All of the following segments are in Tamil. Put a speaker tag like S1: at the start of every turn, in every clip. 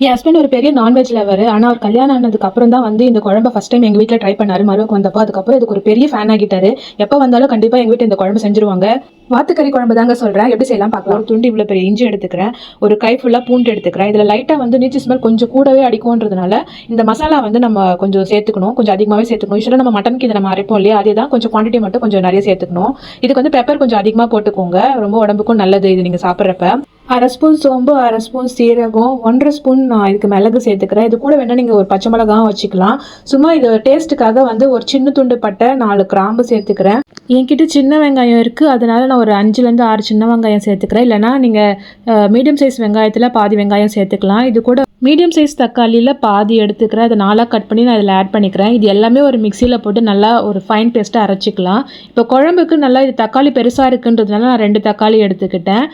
S1: என் ஹஸ்பண்ட் ஒரு பெரிய நான்வெஜ் லவர். ஆனால் அவர் கல்யாணம் ஆனதுக்கு அப்புறம் தான் வந்து இந்த குழம்பு ஃபர்ஸ்ட் டைம் எங்கள் வீட்டில் ட்ரை பண்ணாரு. மருவுக்கு வந்தப்போ அதுக்கப்புறம் இதுக்கு ஒரு பெரிய ஃபேன் ஆகிட்டாரு. எப்போ வந்தாலும் கண்டிப்பாக எங்கள் வீட்டில் இந்த குழம்பு செஞ்சுருவாங்க. வாத்துக்கறி குழம்பு தாங்க சொல்கிறேன். எப்படி செய்யலாம் பார்க்கலாம். ஒரு துண்டு இவ்வளோ பெரிய இஞ்சி எடுத்துக்கிறேன், ஒரு கை ஃபுல்லாக பூண்டு எடுத்துக்கிறேன். இதில் லைட்டாக வந்து நீச்சி ஸ்மெல் கொஞ்சம் கூடவே அடிக்கும்ன்றதுனால இந்த மசாலா வந்து நம்ம கொஞ்சம் சேர்த்துக்கணும், கொஞ்சம் அதிகமாகவே சேர்த்துக்கணும். யூஸ்வலாக நம்ம மட்டனுக்கு இதை நம்ம அரைப்போம் இல்லையா, அதே தான் கொஞ்சம் குவான்டிட்டி மட்டும் கொஞ்சம் நிறைய சேர்த்துக்கணும். இதுக்கு வந்து பெப்பர் கொஞ்சம் அதிகமாக போட்டுக்கோங்க, ரொம்ப உடம்புக்கும் நல்லது இது நீங்கள் சாப்பிட்றப்ப. 1/2 ஸ்பூன் சோம்பு, 1/2 ஸ்பூன் சீரகம், 1/2 ஸ்பூன் நான் இதுக்கு மிளகு சேர்த்துக்கிறேன். இது கூட வேணால் நீங்கள் ஒரு பச்சை மிளகாவும் வச்சுக்கலாம். சும்மா இது டேஸ்ட்டுக்காக வந்து ஒரு சின்ன துண்டு பட்டை, 4 கிராம்பு சேர்த்துக்கிறேன். என்கிட்ட சின்ன வெங்காயம் இருக்குது, அதனால நான் ஒரு 5லேருந்து 6 சின்ன வெங்காயம் சேர்த்துக்கிறேன். இல்லைனா நீங்கள் மீடியம் சைஸ் வெங்காயத்தில் பாதி வெங்காயம் சேர்த்துக்கலாம். இது கூட மீடியம் சைஸ் தக்காளியில் பாதி எடுத்துக்கிறேன், அதை 4 கட் பண்ணி நான் இதில் ஆட் பண்ணிக்கிறேன். இது எல்லாமே ஒரு மிக்சியில் போட்டு நல்லா ஒரு ஃபைன் பேஸ்ட்டாக அரைச்சிக்கலாம். இப்போ குழம்புக்கு நல்லா இது தக்காளி பெருசாக இருக்குன்றதுனால நான் 2 தக்காளி எடுத்துக்கிட்டேன்.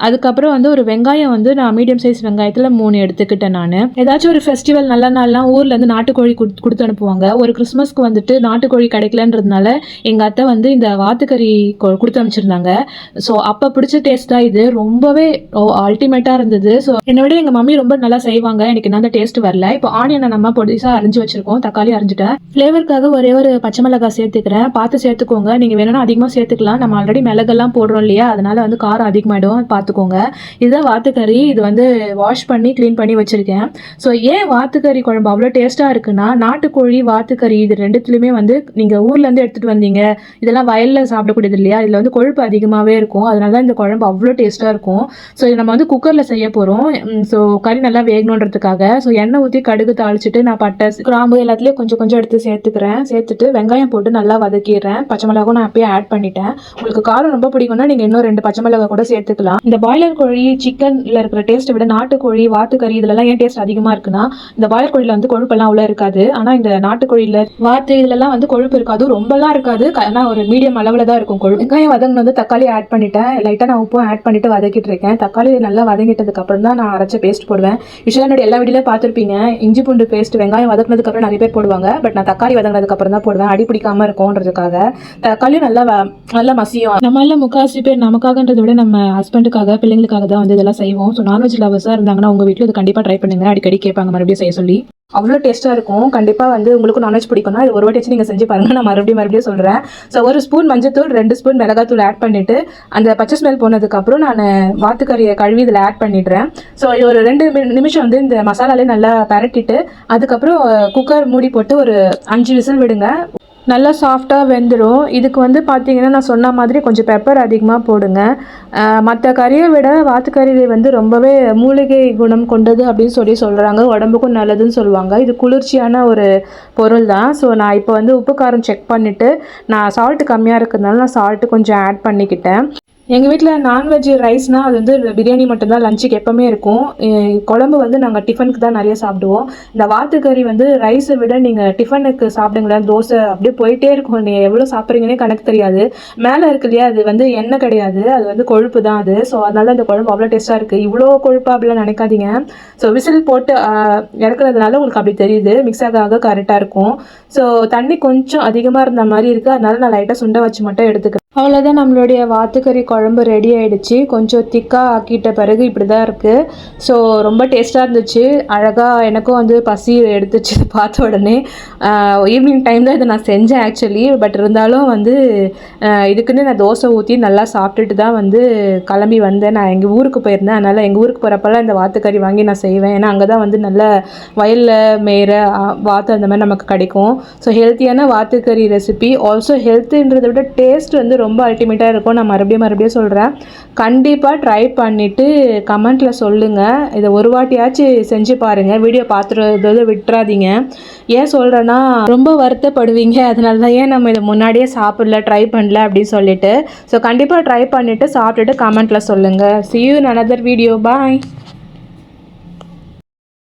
S1: அதுக்கப்புறம் வந்து ஒரு வெங்காயம் வந்து நான் மீடியம் சைஸ் வெங்காயத்தில் 3 எடுத்துக்கிட்டேன். நான் ஏதாச்சும் ஒரு ஃபெஸ்டிவல் நல்ல நாள்லாம் ஊர்லேருந்து நாட்டுக்கோழி கொடுத்து அனுப்புவாங்க. ஒரு கிறிஸ்மஸ்க்கு வந்துட்டு நாட்டுக்கோழி கிடைக்கலன்றதுனால எங்கள் அத்தை வந்து இந்த வாத்துக்கறி கொடுத்து அனுப்பிச்சிருந்தாங்க. ஸோ அப்போ பிடிச்ச டேஸ்ட்டாக இது ரொம்பவே அல்டிமேட்டாக இருந்தது. ஸோ என்னை விட எங்கள் மம்மி ரொம்ப நல்லா செய்வாங்க. எனக்கு என்ன டேஸ்ட் வரல. இப்போ ஆனியனை நம்ம பொடிசா அரிஞ்சு வச்சிருக்கோம், தக்காளி அரிஞ்சிட்டேன். ஃப்ளேவருக்காக ஒரே ஒரு பச்சை மிளகாய் சேர்த்துக்கிறேன். பார்த்து சேர்த்துக்கோங்க, நீங்கள் வேணும்னா அதிகமாக சேர்த்துக்கலாம். நம்ம ஆல்ரெடி மிளகெல்லாம் போடுறோம் இல்லையா, அதனால வந்து காரம் அதிகமாகிடும், பார்த்துக்கோங்க. இதுதான் வாத்துக்கறி. இது வந்து வாஷ் பண்ணி க்ளீன் பண்ணி வச்சிருக்கேன். ஸோ ஏன் வாத்துக்கறி குழம்பு அவ்வளோ டேஸ்ட்டாக இருக்குன்னா, நாட்டுக்கோழி வாத்துக்கறி இது ரெண்டுத்துலையுமே வந்து நீங்கள் ஊர்லேருந்து எடுத்துகிட்டு வந்தீங்க, இதெல்லாம் வயலில் சாப்பிடக்கூடியது இல்லையா, இதில் வந்து கொழுப்பு அதிகமாகவே இருக்கும். அதனால தான் இந்த குழம்பு அவ்வளோ டேஸ்ட்டாக இருக்கும். ஸோ இது நம்ம வந்து குக்கரில் செய்ய போகிறோம். ஸோ கறி நல்லா வேகணுன்ற ஸோ எண்ணெய் ஊற்றி கடுகு தாளிச்சிட்டு நான் பட்டை கிராம்பு எல்லாத்துலேயும் கொஞ்சம் கொஞ்சம் எடுத்து சேர்த்துட்டு வெங்காயம் போட்டு நல்லா வதக்கிடுறேன். பச்சை மிளகாவும் நான் அப்பயே ஆட் பண்ணிட்டேன். உங்களுக்கு காரம் ரொம்ப பிடிக்கும்னா நீங்கள் இன்னும் 2 பச்சை மிளகாய் கூட சேர்த்துக்கலாம். இந்த பாய்லர் கோழி சிக்கன்ல இருக்கிற டேஸ்ட்டை விட நாட்டுக்கோழி வாத்துக்கறி இதெல்லாம் ஏன் டேஸ்ட் அதிகமாக இருக்குன்னா, இந்த பாய்லர் கோழியில் வந்து கொழுப்பெல்லாம் அவ்வளோ இருக்காது. ஆனால் இந்த நாட்டுக்கோழியில் வாத்து இதுலலாம் வந்து கொழுப்பு இருக்காது, ரொம்பலாம் இருக்காது. ஆனால் ஒரு மீடியம் அளவில் தான் இருக்கும் கொழுப்பு. வெங்காயம் வதங்கின வந்து தக்காளி ஆட் பண்ணிட்டேன். லைட்டாக நான் உப்பும் ஆட் பண்ணிட்டு வதக்கிட்டு இருக்கேன். தக்காளி நல்லா வதங்கிட்டதுக்கு அப்புறம் தான் நான் அரைச்ச பேஸ்ட் போடுவேன். யூஸ்வலாக எல்லா வீடியோல பார்த்துருப்பீங்க, இஞ்சி பூண்டு பேஸ்ட் வெங்காயம் வதக்கினதுக்கு அப்புறம் நிறைய பேர் போடுவாங்க. பட் நான் தக்காளி வதங்கினதுக்கு அப்புறம் தான் போடுவேன், அடி பிடிக்காம இருக்கும்ன்றதுக்காக. தக்காளியும் நல்லா மசியும். நம்ம எல்லாம் முக்காசி பேர் நமக்காகன்றதை விட நம்ம ஹஸ்பண்டுக்காக பிள்ளைங்களுக்காக தான் வந்து இதெல்லாம் செய்வோம். ஸோ நான்வெஜ் லவர்ஸாக இருந்தாங்கன்னா உங்கள் வீட்டில் இது கண்டிப்பாக ட்ரை பண்ணுங்க. அடிக்கடி கேட்பாங்க மறுபடியும் செய்ய சொல்லி. அவ்வளோ டேஸ்ட்டாக இருக்கும். கண்டிப்பாக வந்து உங்களுக்கும் நான்வெஜ் பிடிக்கும்னா இது ஒரு வாட்டி நீங்கள் செஞ்சு பாருங்கள். நான் மறுபடியும் சொல்கிறேன். ஸோ 1 ஸ்பூன் மஞ்சத்தூள், 2 ஸ்பூன் மிளகாத்தூள் ஆட் பண்ணிவிட்டு அந்த பச்சை ஸ்மெல் போனதுக்கப்புறம் நான் வாத்துக்கறியை கழுவி இதில் ஆட் பண்ணிடுறேன். ஸோ ஒரு 2 நிமிஷம் வந்து இந்த மசாலாலே நல்லா பரட்டிட்டு அதுக்கப்புறம் குக்கர் மூடி போட்டு ஒரு 5 விசில் விடுங்க. நல்லா சாஃப்டாக வெந்துடும். இதுக்கு வந்து பார்த்தீங்கன்னா நான் சொன்ன மாதிரி கொஞ்சம் பெப்பர் அதிகமாக போடுங்க. மற்ற கறியை விட வாத்துக்கறி வந்து ரொம்பவே மூலிகை குணம் கொண்டது அப்படின்னு சொல்கிறாங்க. உடம்புக்கும் நல்லதுன்னு சொல்லுவாங்க. இது குளிர்ச்சியான ஒரு பொருள் தான். ஸோ நான் இப்போ வந்து உப்பு காரம் செக் பண்ணிவிட்டு நான் சால்ட்டு கம்மியாக இருக்கிறதுனால நான் சால்ட்டு கொஞ்சம் ஆட் பண்ணிக்கிட்டேன். எங்கள் வீட்டில் நான்வெஜ் ரைஸ்னால் அது வந்து பிரியாணி மட்டும்தான் லஞ்சுக்கு எப்போவுமே இருக்கும். குழம்பு வந்து நாங்கள் டிஃபனுக்கு தான் நிறைய சாப்பிடுவோம். இந்த வாத்துக்கறி வந்து ரைஸை விட நீங்கள் டிஃபனுக்கு சாப்பிடுங்களேன், தோசை அப்படியே போயிட்டே இருக்கும். நீங்கள் எவ்வளோ சாப்பிட்றீங்கன்னே கணக்கு தெரியாது. மேலே இருக்கு இல்லையா, அது வந்து எண்ணெய் கிடையாது, அது வந்து கொழுப்பு தான் அது. ஸோ அதனால இந்த குழம்பு அவ்வளோ டேஸ்ட்டாக இருக்குது. இவ்வளோ கொழுப்பு அப்படிலாம் நினைக்காதீங்க. ஸோ விசில் போட்டு இறக்குறதுனால உங்களுக்கு அப்படி தெரியுது. மிக்ஸ் ஆக கரெக்டாக இருக்கும். ஸோ தண்ணி கொஞ்சம் அதிகமாக இருந்த மாதிரி இருக்குது, அதனால நான் லைட்டாக சுண்டை வச்சு மட்டும் எடுத்துக்கிறேன். அவ்வளோதான், நம்மளுடைய வாத்துக்கறி குழம்பு ரெடி ஆகிடுச்சு. கொஞ்சம் திக்காக ஆக்கிட்ட பிறகு இப்படி தான் இருக்குது. ஸோ ரொம்ப டேஸ்ட்டாக இருந்துச்சு. அழகாக எனக்கும் வந்து பசி எடுத்துச்சு பார்த்த உடனே. ஈவினிங் டைம் தான் இதை நான் செஞ்சேன் ஆக்சுவலி. பட் இருந்தாலும் வந்து இதுக்குன்னு நான் தோசை ஊற்றி நல்லா சாப்பிட்டுட்டு தான் வந்து கிளம்பி வந்தேன். நான் எங்கள் ஊருக்கு போயிருந்தேன், அதனால் எங்கள் ஊருக்கு போகிறப்பெல்லாம் இந்த வாத்துக்கறி வாங்கி நான் செய்வேன். ஏன்னா அங்கே தான் வந்து நல்ல வயலில் மேய்கிற வாத்து அந்த மாதிரி நமக்கு கிடைக்கும். ஸோ ஹெல்த்தியான வாத்துக்கறி ரெசிபி. ஆல்சோ ஹெல்த்துன்றதை விட டேஸ்ட் வந்து ரொம்ப அல்டிமேட்டாக இருக்கும். நான் மறுபடியும் சொல்கிறேன், கண்டிப்பாக ட்ரை பண்ணிவிட்டு கமெண்ட்டில் சொல்லுங்கள். இதை ஒரு வாட்டியாச்சும் செஞ்சு பாருங்கள். வீடியோ பார்த்துறத விட்டுறாதீங்க. ஏன் சொல்கிறேன்னா ரொம்ப வருத்தப்படுவீங்க. அதனால தான் ஏன் நம்ம இதை முன்னாடியே சாப்பிடல, ட்ரை பண்ணல அப்படின்னு சொல்லிட்டு. ஸோ கண்டிப்பாக ட்ரை பண்ணிவிட்டு சாப்பிட்டுட்டு கமெண்ட்டில் சொல்லுங்கள். See you in another video. Bye.